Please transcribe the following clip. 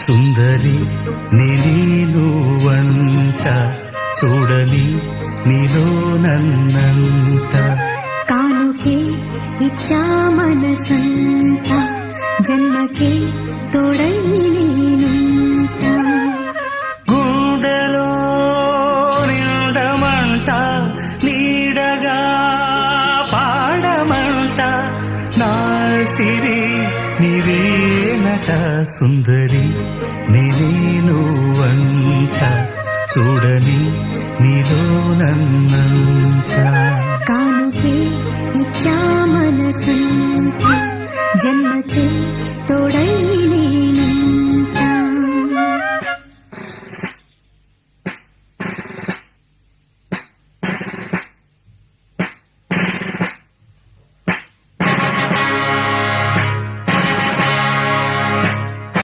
సుందరి నేను వంట చూడని నీలో నన్నంట కానుకే ఇచ్చా మనసంత జన్మకే తోడై నేనుంట గుండెలో నిండమంట నీడగా పాడమంట నా సిరి నీవేనట సుందరి నేను వంట చూడని నీలో నన్నంత కానుకే ఇచ్చా మనసంత జన్మకే తోడై